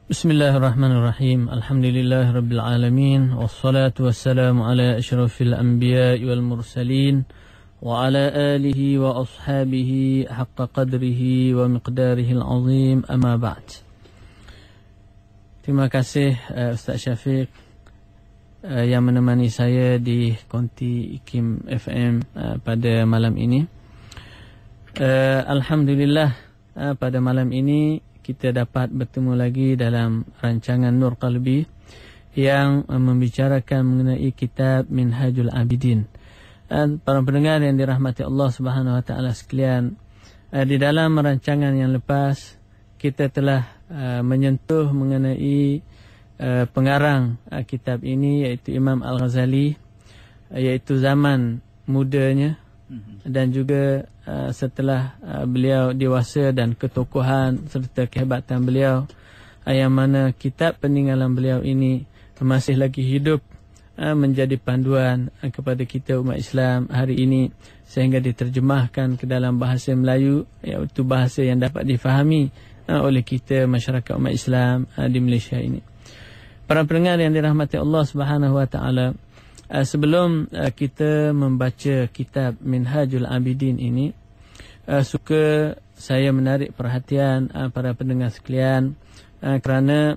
Bismillahirrahmanirrahim. Alhamdulillahirabbil alamin wassalatu wassalamu ala asyrafil anbiya'i wal mursalin wa ala alihi wa ashabihi haqqa qadrihi wa miqdarihil azim, amma ba'd. Terima kasih Ustaz Syafiq yang menemani saya di Konti IKIM FM pada malam ini. Alhamdulillah, pada malam ini kita dapat bertemu lagi dalam rancangan Nur Qalbi yang membicarakan mengenai kitab Minhajul Abidin. Para pendengar yang dirahmati Allah Subhanahu wa taala sekalian, di dalam rancangan yang lepas kita telah menyentuh mengenai pengarang kitab ini, iaitu Imam Al-Ghazali, iaitu zaman mudanya dan juga setelah beliau dewasa dan ketokohan serta kehebatan beliau, yang mana kitab peninggalan beliau ini masih lagi hidup menjadi panduan kepada kita umat Islam hari ini, sehingga diterjemahkan ke dalam bahasa Melayu, iaitu bahasa yang dapat difahami oleh kita masyarakat umat Islam di Malaysia ini. Para pendengar yang dirahmati Allah Subhanahu wa taala, sebelum kita membaca kitab Minhajul Abidin ini, suka saya menarik perhatian para pendengar sekalian, kerana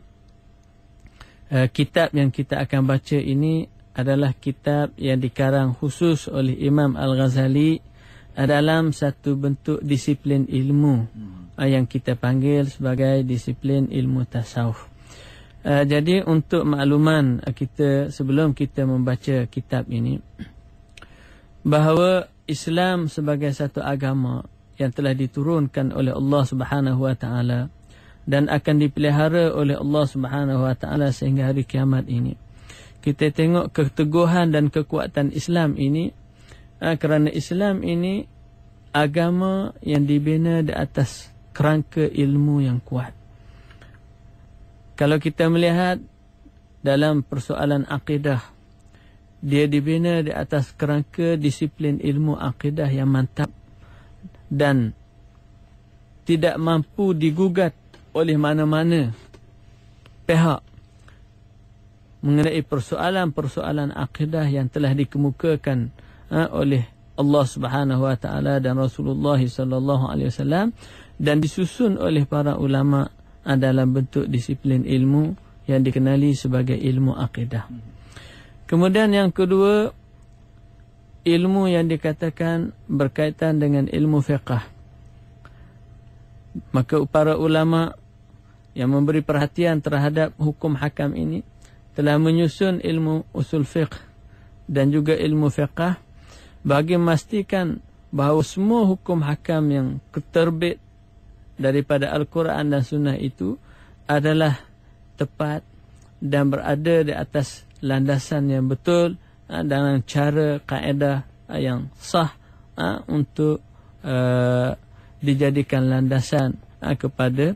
kitab yang kita akan baca ini adalah kitab yang dikarang khusus oleh Imam Al-Ghazali dalam satu bentuk disiplin ilmu yang kita panggil sebagai disiplin ilmu tasawuf. Jadi untuk makluman kita sebelum kita membaca kitab ini, bahawa Islam sebagai satu agama yang telah diturunkan oleh Allah Subhanahu wa taala dan akan dipelihara oleh Allah Subhanahu wa taala sehingga hari kiamat ini. Kita tengok keteguhan dan kekuatan Islam ini, kerana Islam ini agama yang dibina di atas kerangka ilmu yang kuat. Kalau kita melihat dalam persoalan akidah, dia dibina di atas kerangka disiplin ilmu akidah yang mantap dan tidak mampu digugat oleh mana-mana pihak mengenai persoalan-persoalan akidah yang telah dikemukakan oleh Allah Subhanahu wa taala dan Rasulullah sallallahu alaihi wasallam dan disusun oleh para ulama dalam bentuk disiplin ilmu yang dikenali sebagai ilmu akidah. Kemudian yang kedua, ilmu yang dikatakan berkaitan dengan ilmu fiqh. Maka para ulama yang memberi perhatian terhadap hukum hakam ini telah menyusun ilmu usul fiqh dan juga ilmu fiqh bagi memastikan bahawa semua hukum hakam yang terbit daripada Al-Quran dan Sunnah itu adalah tepat dan berada di atas landasan yang betul dengan cara kaedah yang sah untuk dijadikan landasan kepada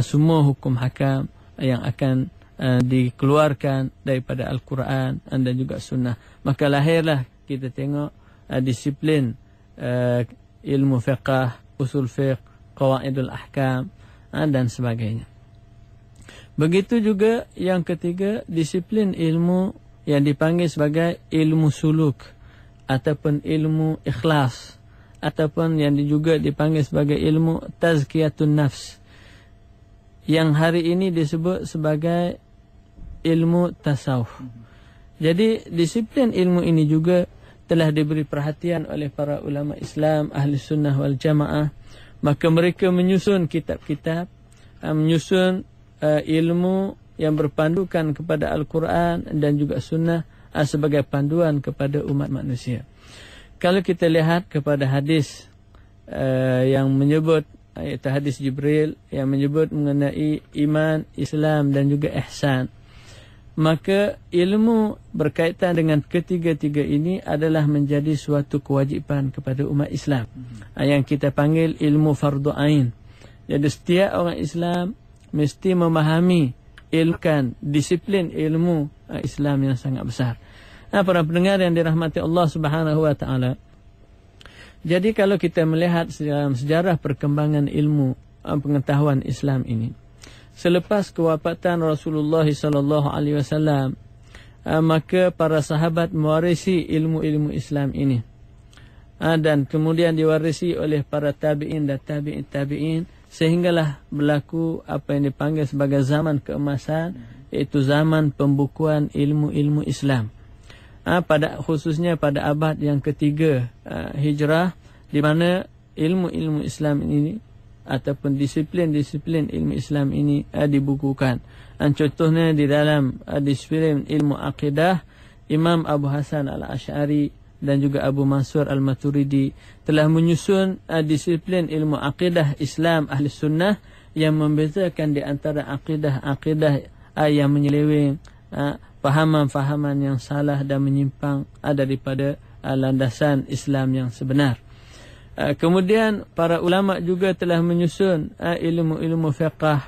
semua hukum hakam yang akan dikeluarkan daripada Al-Quran dan juga Sunnah. Maka lahirlah kita tengok disiplin ilmu fiqh, usul fiqh, qawaidul ahkam dan sebagainya. Begitu juga yang ketiga, disiplin ilmu yang dipanggil sebagai ilmu suluk ataupun ilmu ikhlas ataupun yang juga dipanggil sebagai ilmu tazkiyatun nafs, yang hari ini disebut sebagai ilmu tasawuf. Jadi disiplin ilmu ini juga telah diberi perhatian oleh para ulama Islam ahli sunnah wal jamaah. Maka mereka menyusun kitab-kitab, menyusun ilmu yang berpandukan kepada Al-Quran dan juga Sunnah sebagai panduan kepada umat manusia. Kalau kita lihat kepada hadis yang menyebut, iaitu hadis Jibril yang menyebut mengenai iman, Islam dan juga ihsan, maka ilmu berkaitan dengan ketiga-tiga ini adalah menjadi suatu kewajipan kepada umat Islam, yang kita panggil ilmu fardu ain. Jadi setiap orang Islam mesti memahami ilmukan disiplin ilmu Islam yang sangat besar. Para pendengar yang dirahmati Allah Subhanahu wa taala, jadi kalau kita melihat dalam sejarah perkembangan ilmu pengetahuan Islam ini, selepas kewafatan Rasulullah sallallahu alaihi wasallam, maka para sahabat mewarisi ilmu-ilmu Islam ini. Dan kemudian diwarisi oleh para tabi'in dan tabi'in, sehinggalah berlaku apa yang dipanggil sebagai zaman keemasan, iaitu zaman pembukuan ilmu-ilmu Islam. Khususnya pada abad yang ketiga Hijrah, di mana ilmu-ilmu Islam ini ataupun disiplin-disiplin ilmu Islam ini dibukukan. Contohnya di dalam disiplin ilmu akidah, Imam Abu Hasan Al-Asy'ari dan juga Abu Mansur Al-Maturidi telah menyusun disiplin ilmu akidah Islam Ahli Sunnah yang membezakan di antara akidah-akidah yang menyeleweng, fahaman-fahaman yang salah dan menyimpang daripada landasan Islam yang sebenar. Kemudian para ulama juga telah menyusun ilmu-ilmu fiqh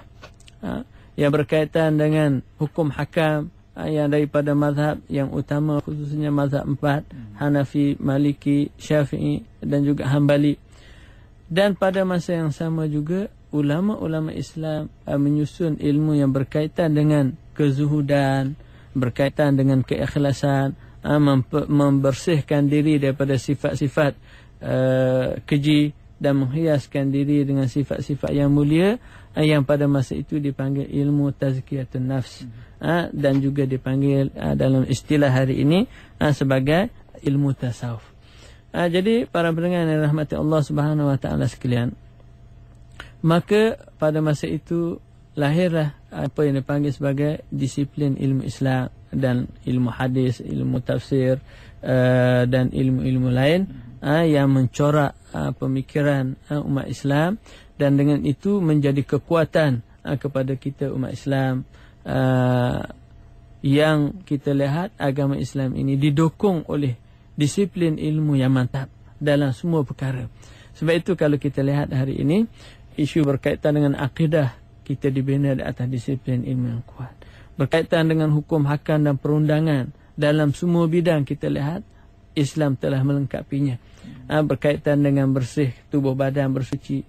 yang berkaitan dengan hukum hakam yang daripada mazhab yang utama, khususnya mazhab 4, Hanafi, Maliki, Syafi'i dan juga Hambali. Dan pada masa yang sama juga ulama-ulama Islam menyusun ilmu yang berkaitan dengan kezuhudan, berkaitan dengan keikhlasan, membersihkan diri daripada sifat-sifat keji dan menghiaskan diri dengan sifat-sifat yang mulia, yang pada masa itu dipanggil ilmu tazkiyatun nafs, dan juga dipanggil dalam istilah hari ini sebagai ilmu tasawuf. Jadi para pendengar yang rahmati Allah Subhanahu wa taala sekalian, maka pada masa itu lahirlah apa yang dipanggil sebagai disiplin ilmu Islam dan ilmu hadis, ilmu tafsir dan ilmu-ilmu lain yang mencorak pemikiran umat Islam, dan dengan itu menjadi kekuatan kepada kita umat Islam, yang kita lihat agama Islam ini didukung oleh disiplin ilmu yang mantap dalam semua perkara. Sebab itu kalau kita lihat hari ini isu berkaitan dengan akidah, kita dibina di atas disiplin ilmu yang kuat. Berkaitan dengan hukum hakam dan perundangan, dalam semua bidang kita lihat Islam telah melengkapinya. Berkaitan dengan bersih tubuh badan, bersuci,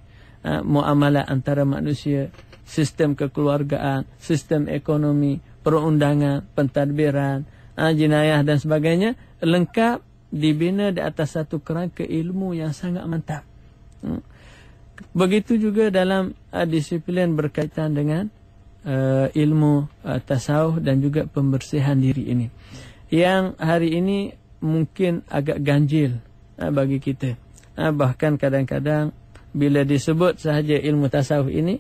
muamalah antara manusia, sistem kekeluargaan, sistem ekonomi, perundangan, pentadbiran, jenayah dan sebagainya, lengkap dibina di atas satu kerangka ilmu yang sangat mantap. Begitu juga dalam disiplin berkaitan dengan ilmu tasawuf dan juga pembersihan diri ini, yang hari ini mungkin agak ganjil bagi kita. Bahkan kadang-kadang bila disebut sahaja ilmu tasawuf ini,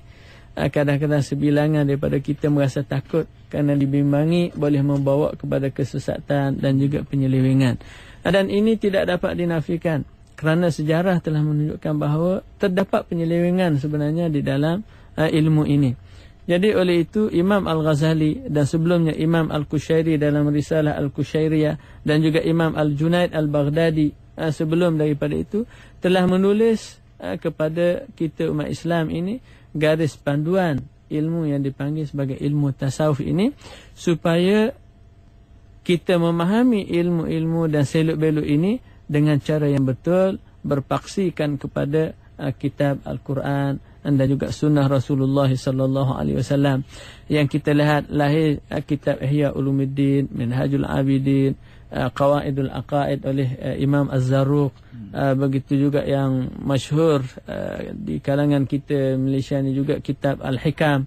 kadang-kadang sebilangan daripada kita merasa takut kerana dibimbangi boleh membawa kepada kesesatan dan juga penyelewengan. Dan ini tidak dapat dinafikan kerana sejarah telah menunjukkan bahawa terdapat penyelewengan sebenarnya di dalam ilmu ini. Jadi oleh itu Imam Al-Ghazali dan sebelumnya Imam Al-Qushairi dalam risalah Al-Qushairiyah dan juga Imam Al-Junaid Al-Baghdadi sebelum daripada itu telah menulis kepada kita umat Islam ini garis panduan ilmu yang dipanggil sebagai ilmu tasawuf ini, supaya kita memahami ilmu-ilmu dan seluk-beluk ini dengan cara yang betul, berpaksikan kepada kitab Al-Quran dan juga sunnah Rasulullah sallallahu alaihi wasallam. Yang kita lihat lahir kitab Ihya Ulumuddin, Minhajul Abidin, Qawaidul Aqaid oleh Imam Az-Zarruq. Begitu juga yang masyhur di kalangan kita Malaysia ni juga kitab Al-Hikam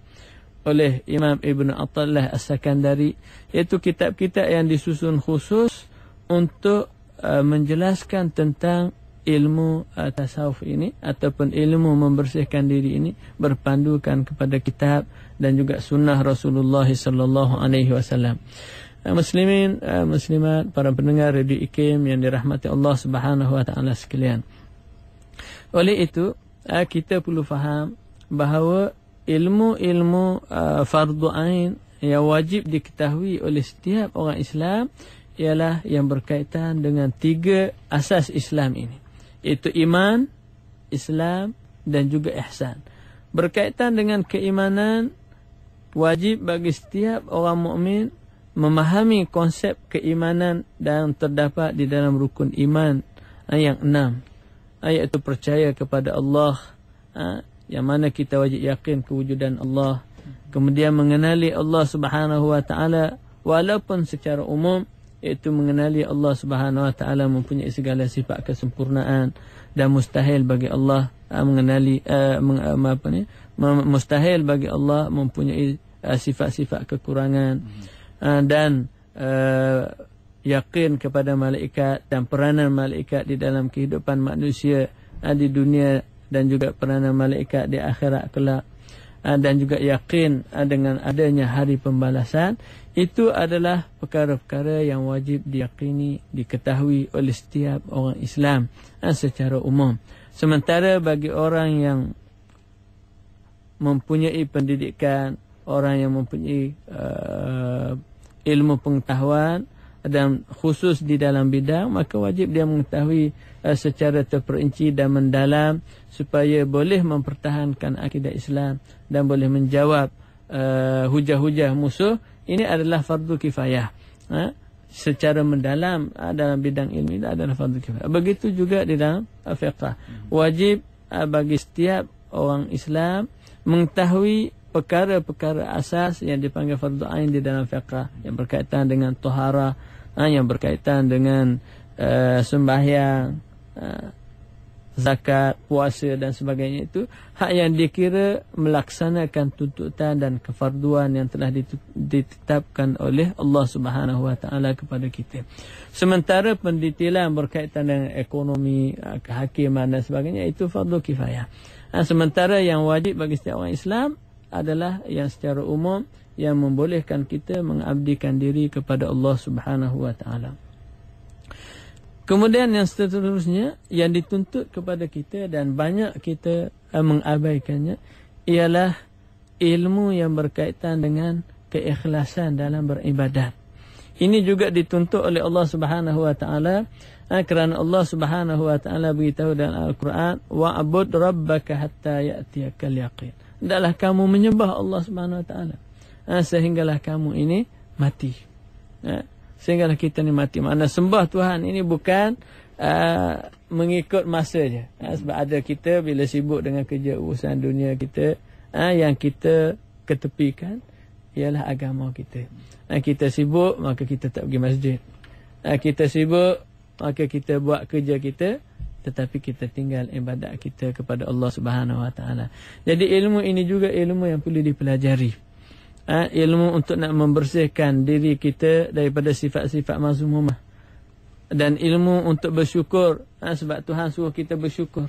oleh Imam Ibn Attallah As-Sakandari, iaitu kitab-kitab yang disusun khusus untuk menjelaskan tentang ilmu tasawuf ini ataupun ilmu membersihkan diri ini, berpandukan kepada kitab dan juga sunnah Rasulullah sallallahu alaihi wasallam. Muslimin, muslimat, para pendengar Radio IKIM yang dirahmati Allah Subhanahu wa taala sekalian. Oleh itu, kita perlu faham bahawa ilmu-ilmu fardu ain yang wajib diketahui oleh setiap orang Islam ialah yang berkaitan dengan 3 asas Islam ini, iaitu iman, Islam dan juga ihsan. Berkaitan dengan keimanan, wajib bagi setiap orang mukmin memahami konsep keimanan dan terdapat di dalam rukun iman yang 6, iaitu percaya kepada Allah, yang mana kita wajib yakin kewujudan Allah, Kemudian mengenali Allah Subhanahu wa taala walaupun secara umum, iaitu mengenali Allah Subhanahu wa taala mempunyai segala sifat kesempurnaan dan mustahil bagi Allah mengenali mustahil bagi Allah mempunyai sifat-sifat kekurangan, dan yakin kepada malaikat dan peranan malaikat di dalam kehidupan manusia di dunia dan juga peranan malaikat di akhirat kelak, dan juga yakin dengan adanya hari pembalasan. Itu adalah perkara-perkara yang wajib diyakini, diketahui oleh setiap orang Islam secara umum. Sementara bagi orang yang mempunyai pendidikan, orang yang mempunyai ilmu pengetahuan dan khusus di dalam bidang, maka wajib dia mengetahui secara terperinci dan mendalam supaya boleh mempertahankan akidah Islam dan boleh menjawab hujah-hujah musuh. Ini adalah fardu kifayah. Secara mendalam dalam bidang ilmu ini adalah fardu kifayah. Begitu juga di dalam fiqh. Wajib bagi setiap orang Islam mengetahui perkara-perkara asas yang dipanggil fardu ain di dalam fiqh, yang berkaitan dengan taharah, yang berkaitan dengan sembahyang, zakat, puasa dan sebagainya. Itu hak yang dikira melaksanakan tuntutan dan kefarduan yang telah ditetapkan oleh Allah Subhanahu wa taala kepada kita. Sementara pendetailan berkaitan dengan ekonomi, kehakiman dan sebagainya, itu fardu kifayah. Sementara yang wajib bagi setiap orang Islam adalah yang secara umum yang membolehkan kita mengabdikan diri kepada Allah Subhanahu wa taala. Kemudian yang seterusnya yang dituntut kepada kita dan banyak kita mengabaikannya ialah ilmu yang berkaitan dengan keikhlasan dalam beribadat. Ini juga dituntut oleh Allah Subhanahu wa taala, kerana Allah Subhanahu wa taala beritahu dalam Al-Quran, wa'bud rabbaka hatta ya'tiyakal yaqin. Hendaklah kamu menyembah Allah Subhanahu wa taala sehinggalah kamu ini mati. Sehinggalah kita ni mati. Makna sembah Tuhan ini bukan mengikut masa je. Sebab ada kita bila sibuk dengan kerja urusan dunia kita, yang kita ketepikan ialah agama kita. Kita sibuk maka kita tak pergi masjid. Kita sibuk maka kita buat kerja kita, tetapi kita tinggal ibadat kita kepada Allah Subhanahu wa taala. Jadi ilmu ini juga ilmu yang perlu dipelajari. Ilmu untuk nak membersihkan diri kita daripada sifat-sifat mazmumah, dan ilmu untuk bersyukur sebab Tuhan suruh kita bersyukur,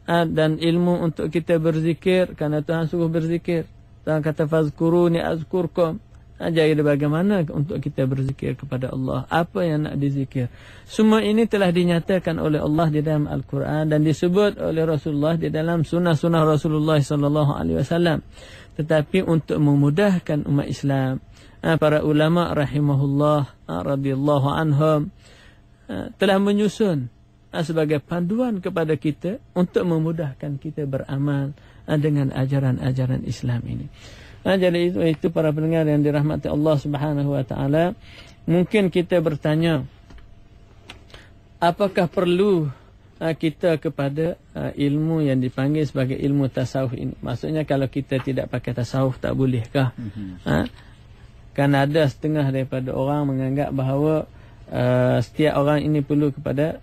dan ilmu untuk kita berzikir kerana Tuhan suruh berzikir. Tuhan kata fazkuruni azkurkum. Jadi bagaimana untuk kita berzikir kepada Allah, apa yang nak dizikir. Semua ini telah dinyatakan oleh Allah di dalam Al-Quran dan disebut oleh Rasulullah di dalam sunnah-sunnah Rasulullah SAW. Tetapi untuk memudahkan umat Islam, para ulama rahimahullah radhiyallahu anhum telah menyusun sebagai panduan kepada kita untuk memudahkan kita beramal dengan ajaran-ajaran Islam ini. Jadi itu para pendengar yang dirahmati Allah Subhanahu wa taala, mungkin kita bertanya, apakah perlu kita kepada ilmu yang dipanggil sebagai ilmu tasawuf ini? Maksudnya kalau kita tidak pakai tasawuf tak bolehkah? Kan ada setengah daripada orang menganggap bahawa setiap orang ini perlu kepada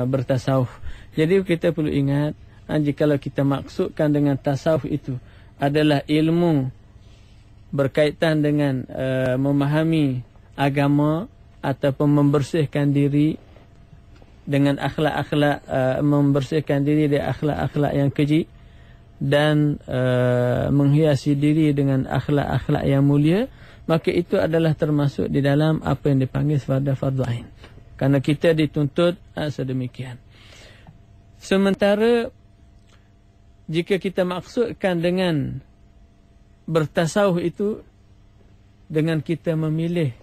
bertasawuf. Jadi kita perlu ingat, jikalau kita maksudkan dengan tasawuf itu adalah ilmu berkaitan dengan memahami agama ataupun membersihkan diri dengan akhlak-akhlak, membersihkan diri dari akhlak-akhlak yang keji dan menghiasi diri dengan akhlak-akhlak yang mulia, maka itu adalah termasuk di dalam apa yang dipanggil sebagai fardu ain, kerana kita dituntut sedemikian. Sementara jika kita maksudkan dengan bertasawuf itu dengan kita memilih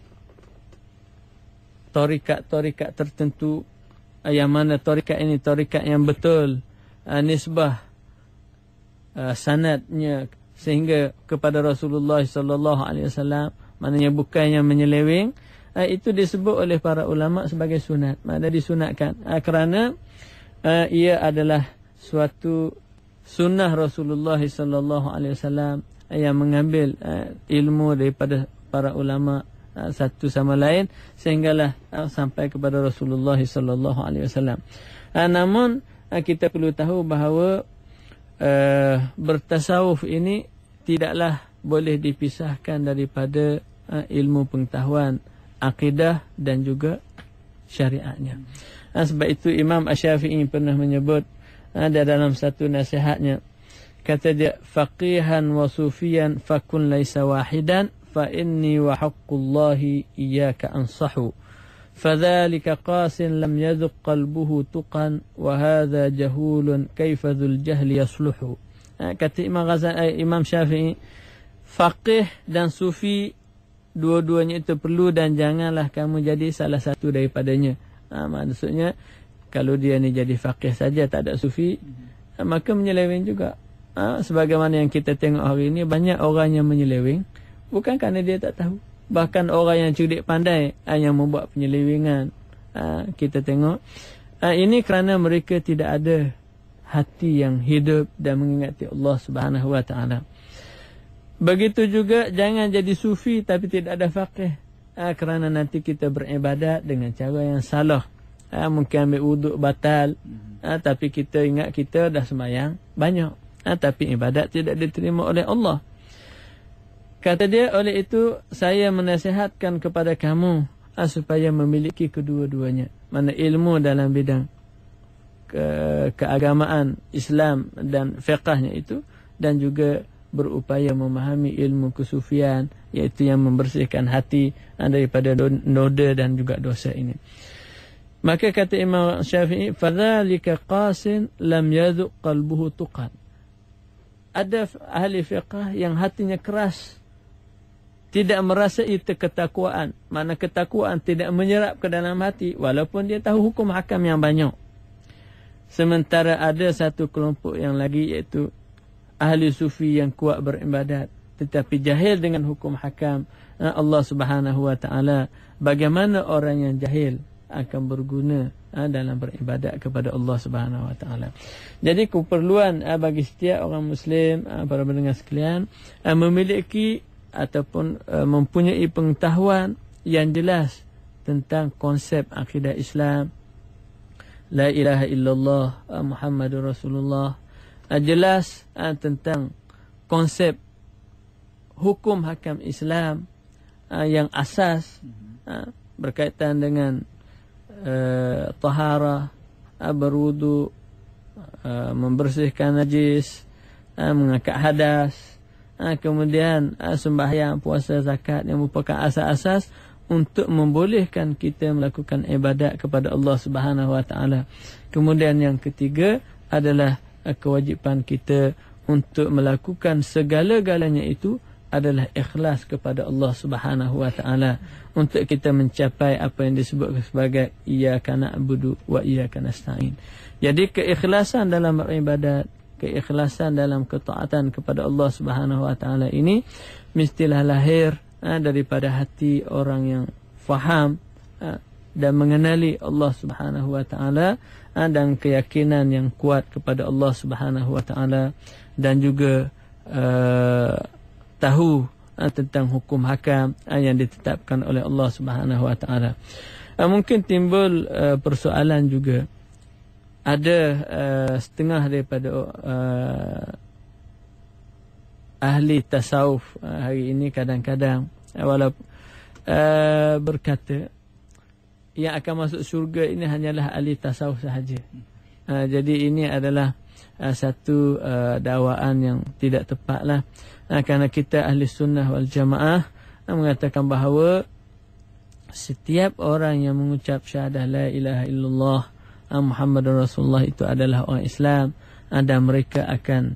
tarikat-tarikat tertentu, yang mana tarikat ini tarikat yang betul, nisbah sanadnya sehingga kepada Rasulullah sallallahu alaihi wasallam, maknanya bukan yang menyeleweng, itu disebut oleh para ulama sebagai sunat. Maknanya disunatkan kerana ia adalah suatu sunnah Rasulullah sallallahu alaihi wasallam yang mengambil ilmu daripada para ulama satu sama lain sehinggalah sampai kepada Rasulullah sallallahu alaihi wasallam. Namun kita perlu tahu bahawa bertasawuf ini tidaklah boleh dipisahkan daripada ilmu pengetahuan akidah dan juga syariatnya. Sebab itu Imam Asy-Syafi'i pernah menyebut dalam satu nasihatnya, kata dia, faqihan wa sufiyan fakun laisa wahidan fa inni wa haqqullahi iyyaka ansahu fadzalika qasin lam yadhuq qalbuhu tuqan wa hadha jahulun kaifa dzul jahli yasluhu. Kata Imam Syafi'i, faqih dan sufi dua-duanya itu perlu dan janganlah kamu jadi salah satu daripadanya. Maksudnya kalau dia ni jadi faqih saja tak ada sufi, maka menyeleweng juga. Sebagaimana yang kita tengok hari ini, banyak orang yang menyeleweng bukan kerana dia tak tahu. Bahkan orang yang cerdik pandai yang membuat penyelewengan. Kita tengok ini kerana mereka tidak ada hati yang hidup dan mengingati Allah Subhanahu wa taala. Begitu juga jangan jadi sufi tapi tidak ada faqih. Kerana nanti kita beribadat dengan cara yang salah. Mungkin ambil wuduk batal, tapi kita ingat kita dah sembahyang banyak, tapi ibadat tidak diterima oleh Allah. Kata dia, oleh itu saya menasihatkan kepada kamu supaya memiliki kedua-duanya. Mana ilmu dalam bidang keagamaan Islam dan fiqahnya itu, dan juga berupaya memahami ilmu kesufian, iaitu yang membersihkan hati daripada noda dan juga dosa ini. Maka kata Imam Syafi'i, fadzalika qasin lam yadhuq qalbuhu tuqan. Ada ahli fiqh yang hatinya keras, tidak merasai ketakwaan. Mana ketakwaan tidak menyerap ke dalam hati walaupun dia tahu hukum hakam yang banyak. Sementara ada satu kelompok yang lagi, iaitu ahli sufi yang kuat beribadat tetapi jahil dengan hukum hakam Allah Subhanahu wa taala. Bagaimana orang yang jahil akan berguna dalam beribadat kepada Allah Subhanahu wa taala. Jadi keperluan bagi setiap orang muslim, para pendengar sekalian, memiliki ataupun mempunyai pengetahuan yang jelas tentang konsep akidah Islam, la ilaha illallah Muhammadur Rasulullah, jelas tentang konsep hukum hakam Islam yang asas berkaitan dengan taharah, berwudu, membersihkan najis, mengangkat hadas, kemudian sembahyang, puasa, zakat yang merupakan asas-asas untuk membolehkan kita melakukan ibadat kepada Allah Subhanahu wa taala. Kemudian yang ketiga adalah kewajipan kita untuk melakukan segala-galanya itu adalah ikhlas kepada Allah Subhanahu wa taala, untuk kita mencapai apa yang disebut sebagai iyyaka na'budu wa iyyaka nasta'in. Jadi keikhlasan dalam beribadat, keikhlasan dalam ketaatan kepada Allah Subhanahu wa taala ini mestilah lahir daripada hati orang yang faham dan mengenali Allah Subhanahu wa taala, dan keyakinan yang kuat kepada Allah Subhanahu wa taala, dan juga tahu tentang hukum hakam yang ditetapkan oleh Allah Subhanahu wa taala. Mungkin timbul persoalan juga, ada setengah daripada ahli tasawuf hari ini kadang-kadang walaupun berkata yang akan masuk syurga ini hanyalah ahli tasawuf sahaja. Jadi ini adalah satu dakwaan yang tidak tepatlah, kerana kita ahli sunnah wal jamaah mengatakan bahawa setiap orang yang mengucap syahadah la ilaha illallah Muhammadur Rasulullah itu adalah orang Islam, dan mereka akan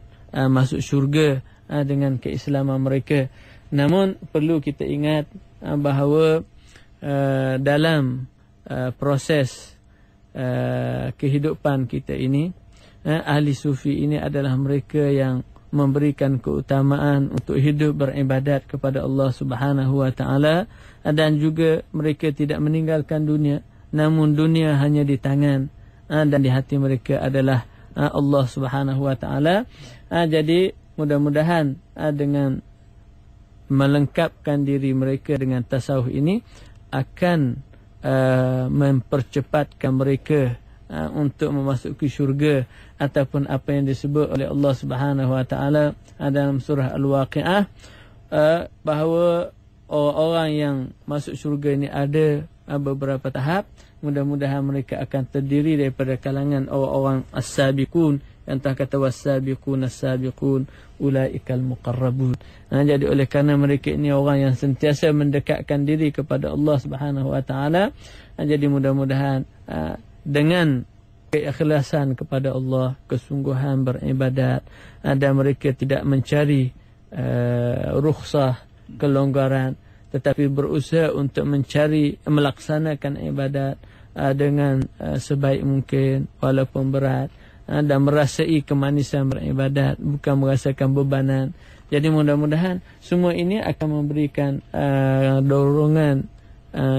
masuk syurga dengan keislaman mereka. Namun perlu kita ingat bahawa dalam proses kehidupan kita ini, ahli sufi ini adalah mereka yang memberikan keutamaan untuk hidup beribadat kepada Allah Subhanahu wa taala, dan juga mereka tidak meninggalkan dunia, namun dunia hanya di tangan dan di hati mereka adalah Allah Subhanahu wa taala. Jadi mudah-mudahan dengan melengkapkan diri mereka dengan tasawuf ini akan mempercepatkan mereka untuk memasuki syurga ataupun apa yang disebut oleh Allah Subhanahu wa taala dalam surah Al-Waqiah, bahawa orang-orang yang masuk syurga ini ada beberapa tahap. Mudah-mudahan mereka akan terdiri daripada kalangan orang-orang as-sabiqun, yang tak kata was-sabiqun as-sabiqun ulaikal muqarrabun. Jadi oleh kerana mereka ini orang yang sentiasa mendekatkan diri kepada Allah Subhanahu wa taala, jadi mudah-mudahan dengan keikhlasan kepada Allah, kesungguhan beribadat, dan mereka tidak mencari rukhsah, kelonggaran, tetapi berusaha untuk melaksanakan ibadat dengan sebaik mungkin walaupun berat, dan merasai kemanisan beribadat, bukan merasakan bebanan. Jadi mudah-mudahan semua ini akan memberikan dorongan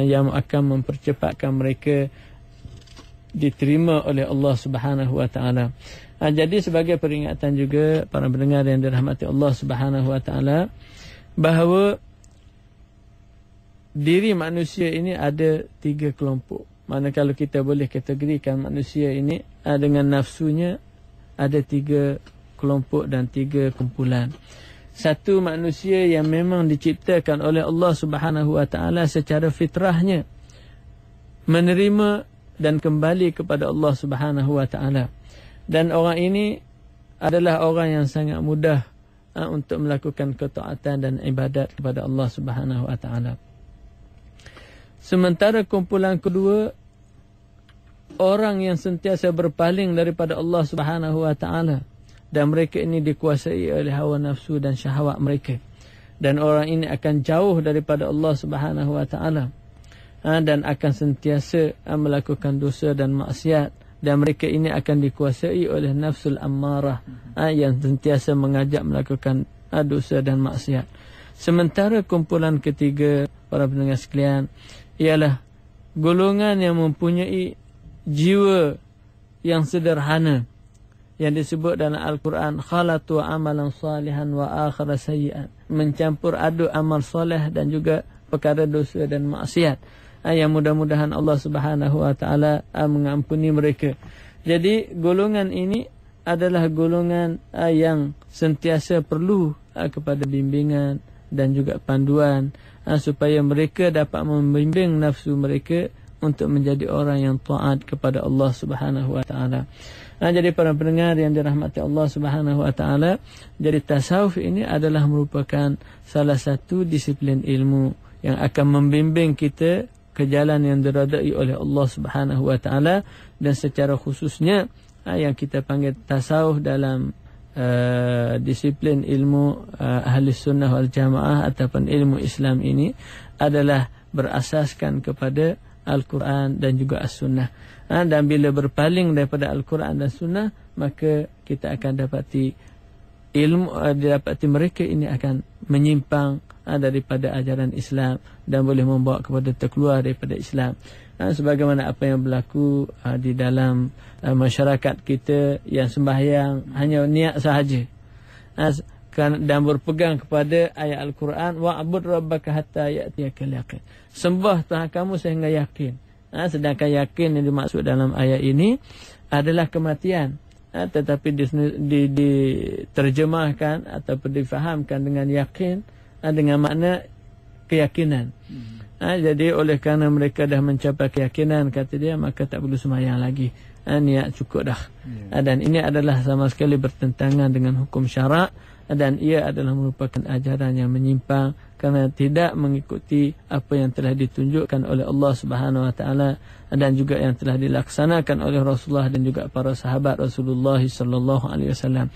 yang akan mempercepatkan mereka diterima oleh Allah Subhanahu wa taala. Jadi sebagai peringatan juga para pendengar yang dirahmati Allah Subhanahu wa taala, bahawa diri manusia ini ada 3 kelompok. Mana kalau kita boleh kategorikan manusia ini dengan nafsunya, ada 3 kelompok dan 3 kumpulan. Satu, manusia yang memang diciptakan oleh Allah Subhanahu wa taala secara fitrahnya menerima dan kembali kepada Allah Subhanahu wa taala. Dan orang ini adalah orang yang sangat mudah untuk melakukan ketaatan dan ibadat kepada Allah Subhanahu wa taala. Sementara kumpulan kedua, orang yang sentiasa berpaling daripada Allah Subhanahu wa taala, dan mereka ini dikuasai oleh hawa nafsu dan syahwat mereka. Dan orang ini akan jauh daripada Allah Subhanahu wa taala, dan akan sentiasa melakukan dosa dan maksiat, dan mereka ini akan dikuasai oleh nafsul ammarah yang sentiasa mengajak melakukan dosa dan maksiat. Sementara kumpulan ketiga, para pendengar sekalian, ialah golongan yang mempunyai jiwa yang sederhana, yang disebut dalam Al-Quran khalatu amalan salihan wa akhara sayyi'an, mencampur aduk amal soleh dan juga perkara dosa dan maksiat, yang mudah-mudahan Allah Subhanahu wa taala mengampuni mereka. Jadi golongan ini adalah golongan yang sentiasa perlu kepada bimbingan dan juga panduan, supaya mereka dapat membimbing nafsu mereka untuk menjadi orang yang taat kepada Allah Subhanahu wa taala. Jadi para pendengar yang dirahmati Allah Subhanahu wa taala, jadi tasawuf ini adalah merupakan salah satu disiplin ilmu yang akan membimbing kita ke jalan yang diridai oleh Allah Subhanahu wa taala, dan secara khususnya yang kita panggil tasawuf dalam disiplin ilmu ahli sunnah wal jamaah ataupun ilmu Islam ini adalah berasaskan kepada Al-Quran dan juga As-Sunnah. Dan bila berpaling daripada Al-Quran dan Sunnah, maka kita akan dapati mereka ini akan menyimpang daripada ajaran Islam dan boleh membawa kepada terkeluar daripada Islam. Sebagaimana apa yang berlaku di dalam masyarakat kita yang sembahyang hanya niat sahaja, dan berpegang kepada ayat Al-Quran, wa'bud rabbaka hatta ya'tiyakal yaqin, sembah Tuhan kamu sehingga yakin. Sedangkan yakin yang dimaksud dalam ayat ini adalah kematian, tetapi diterjemahkan ataupun difahamkan dengan yakin dengan makna keyakinan. Jadi oleh kerana mereka dah mencapai keyakinan, kata dia, maka tak perlu sembahyang lagi, niat cukup dah. Dan ini adalah sama sekali bertentangan dengan hukum syarak, dan ia adalah merupakan ajaran yang menyimpang kerana tidak mengikuti apa yang telah ditunjukkan oleh Allah Subhanahu wa taala dan juga yang telah dilaksanakan oleh Rasulullah dan juga para sahabat Rasulullah sallallahu alaihi wasallam.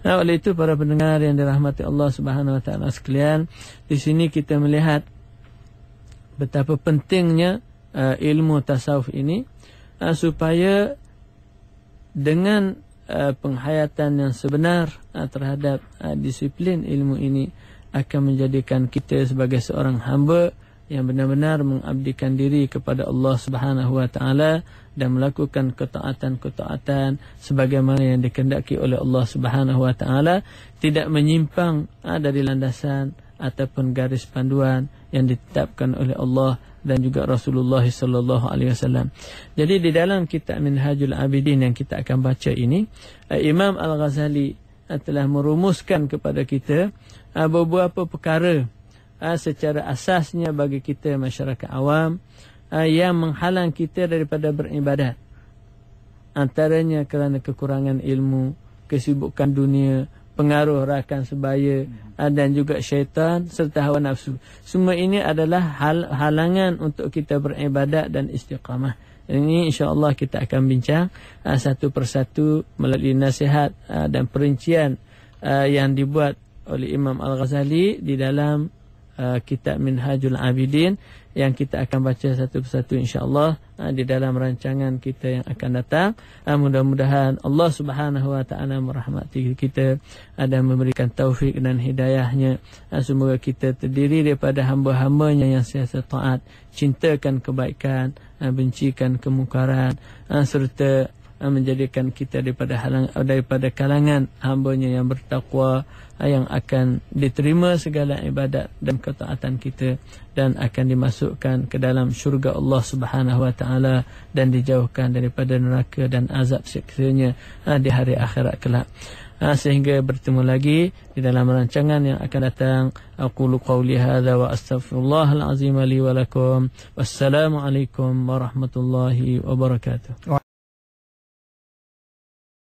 Oleh itu para pendengar yang dirahmati Allah Subhanahu wa taala sekalian, di sini kita melihat betapa pentingnya ilmu tasawuf ini, supaya dengan penghayatan yang sebenar terhadap disiplin ilmu ini akan menjadikan kita sebagai seorang hamba yang benar-benar mengabdikan diri kepada Allah Subhanahu wa taala dan melakukan ketaatan-ketaatan sebagaimana yang dikehendaki oleh Allah Subhanahu wa taala, tidak menyimpang dari landasan ataupun garis panduan yang ditetapkan oleh Allah dan juga Rasulullah sallallahu alaihi wasallam. Jadi di dalam kitab Minhajul Abidin yang kita akan baca ini, Imam Al-Ghazali telah merumuskan kepada kita beberapa perkara secara asasnya bagi kita masyarakat awam yang menghalang kita daripada beribadat. Antaranya kerana kekurangan ilmu, kesibukan dunia, pengaruh rakan sebaya dan juga syaitan serta hawa nafsu. Semua ini adalah halangan untuk kita beribadat dan istiqamah. Ini insya-Allah kita akan bincang satu persatu melalui nasihat dan perincian yang dibuat oleh Imam Al-Ghazali di dalam kitab Minhajul Abidin yang kita akan baca satu persatu insya-Allah di dalam rancangan kita yang akan datang. Mudah-mudahan Allah Subhanahu wa taala merahmati kita dan memberikan taufik dan hidayahnya. Semoga kita terdiri daripada hamba-hambanya yang sentiasa taat, cintakan kebaikan, bencikan kemungkaran, serta menjadikan kita daripada kalangan hambanya yang bertakwa, yang akan diterima segala ibadat dan ketaatan kita dan akan dimasukkan ke dalam syurga Allah Subhanahu wa taala dan dijauhkan daripada neraka dan azab siksanya di hari akhirat kelak. Sehingga bertemu lagi di dalam rancangan yang akan datang. Aqulu qawli hadza wa astaghfirullahal azim li wa lakum. Wassalamu alaikum warahmatullahi wabarakatuh.